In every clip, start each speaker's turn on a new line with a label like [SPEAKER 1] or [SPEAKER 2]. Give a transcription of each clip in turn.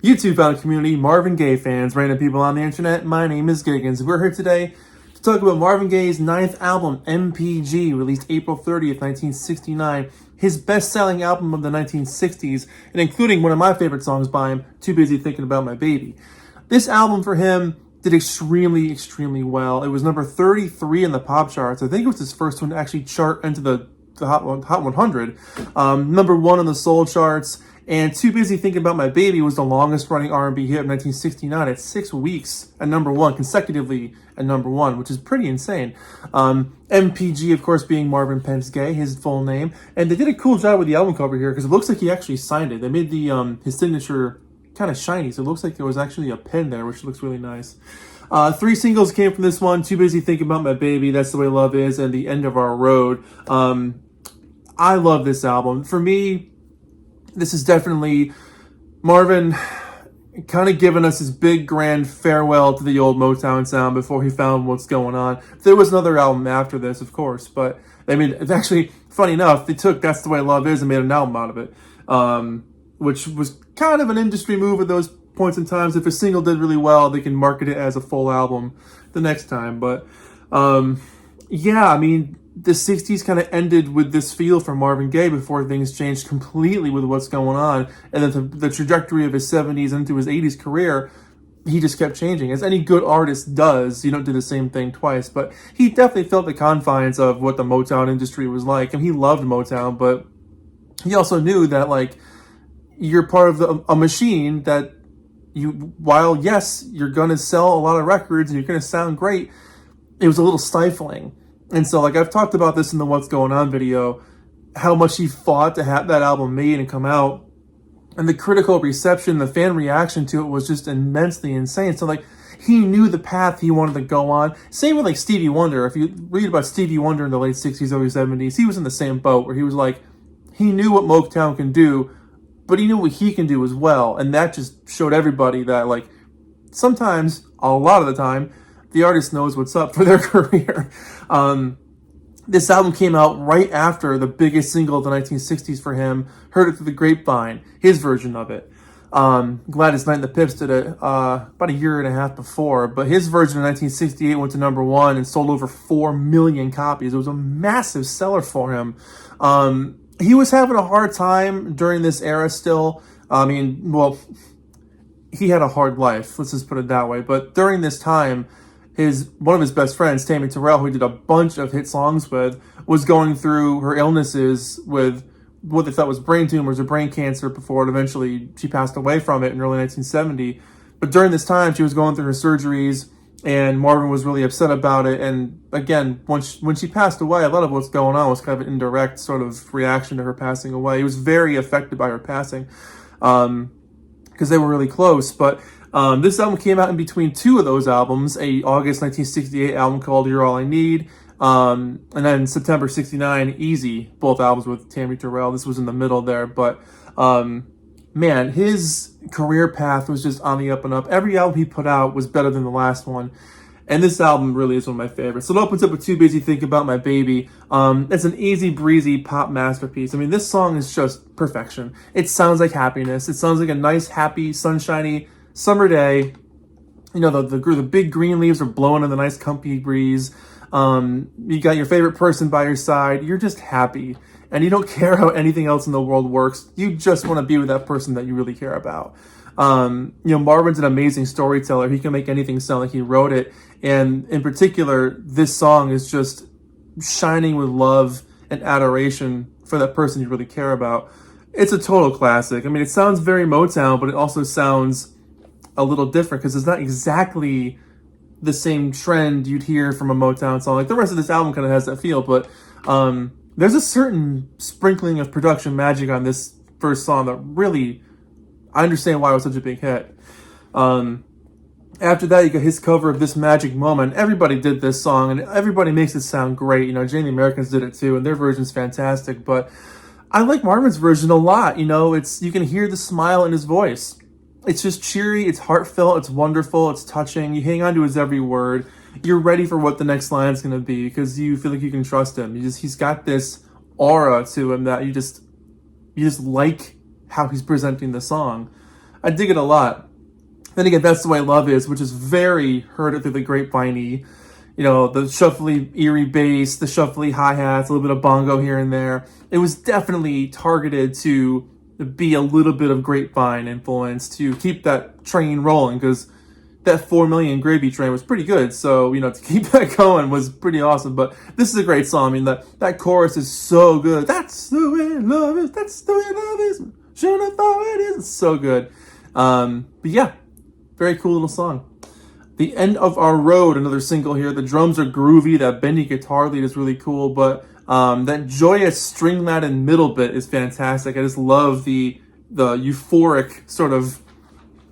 [SPEAKER 1] YouTube found community, Marvin Gaye fans, random people on the internet. My name is Giggens. We're here today to talk about Marvin Gaye's 9th album, MPG, released April 30th, 1969. His best-selling album of the 1960s, and including one of my favorite songs by him, Too Busy Thinking About My Baby. This album for him did extremely well. It was number 33 in the pop charts. I think it was his first one to actually chart into the Hot 100. Number 1 on the soul charts. And Too Busy Thinking About My Baby was the longest running R&B hit of 1969 at 6 weeks at number 1, consecutively at number 1, which is pretty insane. MPG, of course, being Marvin Gaye, his full name. And they did a cool job with the album cover here because it looks like he actually signed it. They made the his signature kind of shiny, so it looks like there was actually a pen there, which looks really nice. 3 singles came from this one: Too Busy Thinking About My Baby, That's the Way Love Is, and The End of Our Road. I love this album. For me, this is definitely Marvin kind of giving us his big grand farewell to the old Motown sound before he found what's going on. There was another album after this, of course, but I mean, it's actually funny enough, they took That's the Way Love Is and made an album out of it, which was kind of an industry move at those points in times. If a single did really well, they can market it as a full album the next time. But yeah, I mean, the 60s kind of ended with this feel for Marvin Gaye before things changed completely with what's going on. And then the trajectory of his 70s into his 80s career, he just kept changing. As any good artist does, you don't do the same thing twice. But he definitely felt the confines of what the Motown industry was like. And he loved Motown, but he also knew that, like, you're part of a machine that while, yes, you're going to sell a lot of records and you're going to sound great, it was a little stifling. And so, like, I've talked about this in the What's Going On video, how much he fought to have that album made and come out. And the critical reception, the fan reaction to it was just immensely insane. So, like, he knew the path he wanted to go on. Same with, like, Stevie Wonder. If you read about Stevie Wonder in the late 60s, early 70s, he was in the same boat where he was like, he knew what Motown can do, but he knew what he can do as well. And that just showed everybody that, like, sometimes, a lot of the time, the artist knows what's up for their career. This album came out right after the biggest single of the 1960s for him, Heard It Through the Grapevine, his version of it. Gladys Knight and the Pips did it about a year and a half before, but his version in 1968 went to number 1 and sold over 4 million copies. It was a massive seller for him. He was having a hard time during this era still. I mean, well, he had a hard life, let's just put it that way. But during this time, one of his best friends, Tammy Terrell, who he did a bunch of hit songs with, was going through her illnesses with what they thought was brain tumors or brain cancer before eventually she passed away from it in early 1970. But during this time, she was going through her surgeries, and Marvin was really upset about it. And again, when she passed away, a lot of what's going on was kind of an indirect sort of reaction to her passing away. He was very affected by her passing because they were really close. But this album came out in between 2 of those albums, a August 1968 album called You're All I Need, and then September 69, Easy, both albums with Tammy Terrell. This was in the middle there, but man, his career path was just on the up and up. Every album he put out was better than the last one, and this album really is one of my favorites. So it opens up with Too Busy Thinking About My Baby. It's an easy breezy pop masterpiece. I mean, this song is just perfection. It sounds like happiness. It sounds like a nice, happy, sunshiny summer day. You know, the big green leaves are blowing in the nice comfy breeze. You got your favorite person by your side. You're just happy, and you don't care how anything else in the world works. You just want to be with that person that you really care about. You know, Marvin's an amazing storyteller. He can make anything sound like he wrote it. And in particular, this song is just shining with love and adoration for that person you really care about. It's a total classic. I mean, it sounds very Motown, but it also sounds a little different because it's not exactly the same trend you'd hear from a Motown song. Like, the rest of this album kind of has that feel, but there's a certain sprinkling of production magic on this first song that really, I understand why it was such a big hit. After that, you got his cover of This Magic Moment. Everybody did this song, and everybody makes it sound great. You know, Jane the Americans did it too, and their version's fantastic, but I like Marvin's version a lot. You know, you can hear the smile in his voice. It's just cheery, it's heartfelt, it's wonderful, it's touching. You hang on to his every word. You're ready for what the next line is going to be because you feel like you can trust him. He's got this aura to him that you just like how he's presenting the song. I dig it a lot. Then again, That's the Way Love Is, which is very Heard It Through the Grapevine-y. You know, the shuffly, eerie bass, the shuffly hi-hats, a little bit of bongo here and there. It was definitely targeted to be a little bit of Grapevine influence to keep that train rolling, because that 4 million gravy train was pretty good. So, you know, to keep that going was pretty awesome. But this is a great song. I mean, that chorus is so good. That's the way love is. That's the way love is. Should have thought it is. It's so good. But yeah, very cool little song. The End of Our Road, another single here. The drums are groovy. That bendy guitar lead is really cool. But that joyous string-laden middle bit is fantastic. I just love the euphoric sort of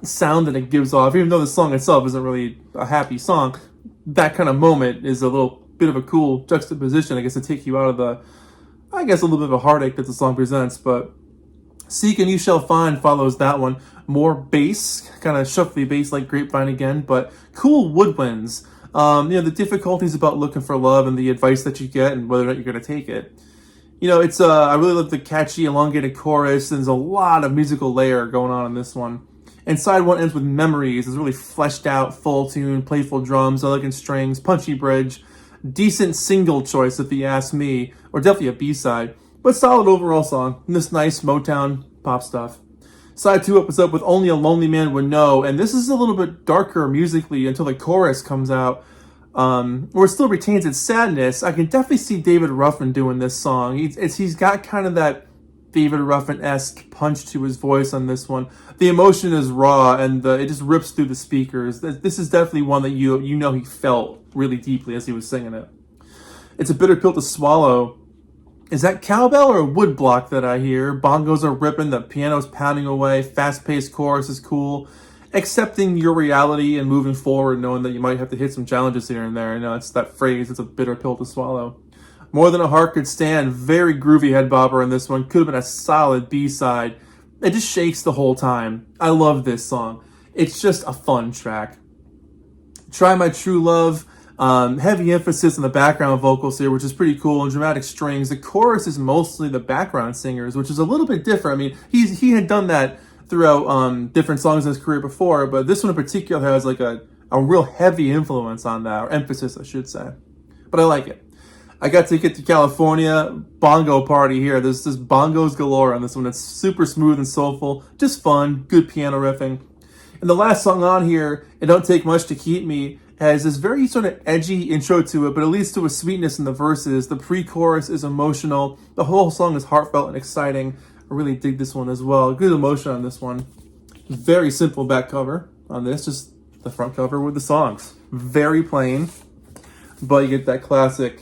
[SPEAKER 1] sound that it gives off. Even though the song itself isn't really a happy song, that kind of moment is a little bit of a cool juxtaposition, I guess, to take you out of the, I guess, a little bit of a heartache that the song presents. But Seek and You Shall Find follows that one. More bass, kind of shuffly bass like Grapevine again, but cool woodwinds. You know, the difficulties about looking for love and the advice that you get and whether or not you're going to take it. You know, it's I really love the catchy, elongated chorus. There's a lot of musical layer going on in this one. And side one ends with Memories. It's really fleshed out, full tune, playful drums, elegant strings, punchy bridge. Decent single choice if you ask me, or definitely a B-side. But solid overall song. And this nice Motown pop stuff. Side 2 opens up with Only a Lonely Man Would Know, and this is a little bit darker musically until the chorus comes out, where it still retains its sadness. I can definitely see David Ruffin doing this song. He's got kind of that David Ruffin-esque punch to his voice on this one. The emotion is raw, and it just rips through the speakers. This is definitely one that you know he felt really deeply as he was singing it. It's a bitter pill to swallow. Is that cowbell or woodblock that I hear? Bongos are ripping, the piano's pounding away, fast-paced chorus is cool. Accepting your reality and moving forward, knowing that you might have to hit some challenges here and there. You know, it's that phrase, it's a bitter pill to swallow. More Than a Heart Could Stand, very groovy head bobber in this one. Could have been a solid B-side. It just shakes the whole time. I love this song. It's just a fun track. Try My True Love. Heavy emphasis on the background vocals here, which is pretty cool, and dramatic strings. The chorus is mostly the background singers, which is a little bit different. I mean, he had done that throughout different songs in his career before, but this one in particular has like a real heavy influence on that, or emphasis, I should say. But I like it. I got to get to California, bongo party here. There's just bongos galore on this one. It's super smooth and soulful, just fun, good piano riffing. And the last song on here, It Don't Take Much to Keep Me, has this very sort of edgy intro to it, but it leads to a sweetness in the verses. The pre-chorus is emotional. The whole song is heartfelt and exciting. I really dig this one as well. Good emotion on this one. Very simple back cover on this, just the front cover with the songs. Very plain, but you get that classic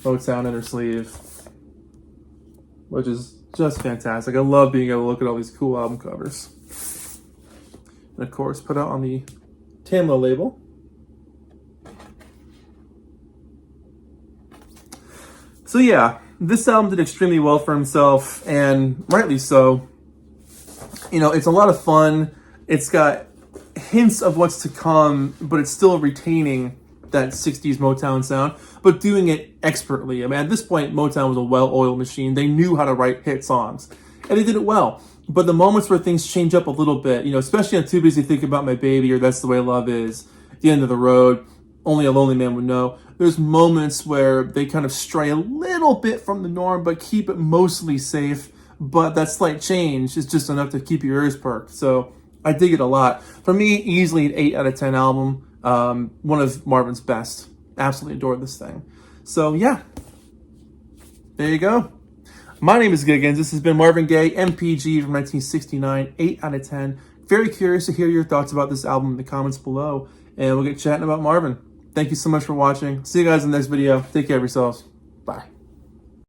[SPEAKER 1] Motown inner sleeve, which is just fantastic. I love being able to look at all these cool album covers. And of course, put out on the Tamla label. So yeah, this album did extremely well for himself, and rightly so. You know, it's a lot of fun. It's got hints of what's to come, but it's still retaining that 60s Motown sound, but doing it expertly. I mean, at this point, Motown was a well-oiled machine. They knew how to write hit songs, and they did it well. But the moments where things change up a little bit, you know, especially on Too Busy Thinking About My Baby or That's the Way Love Is, The End of the Road, Only a Lonely Man Would Know, there's moments where they kind of stray a little bit from the norm, but keep it mostly safe. But that slight change is just enough to keep your ears perked. So I dig it a lot. For me, easily an 8 out of 10 album. One of Marvin's best. Absolutely adore this thing. So yeah, there you go. My name is Giggens. This has been Marvin Gaye, MPG from 1969, 8 out of 10. Very curious to hear your thoughts about this album in the comments below. And we'll get chatting about Marvin. Thank you so much for watching. See you guys in the next video. Take care of yourselves. Bye.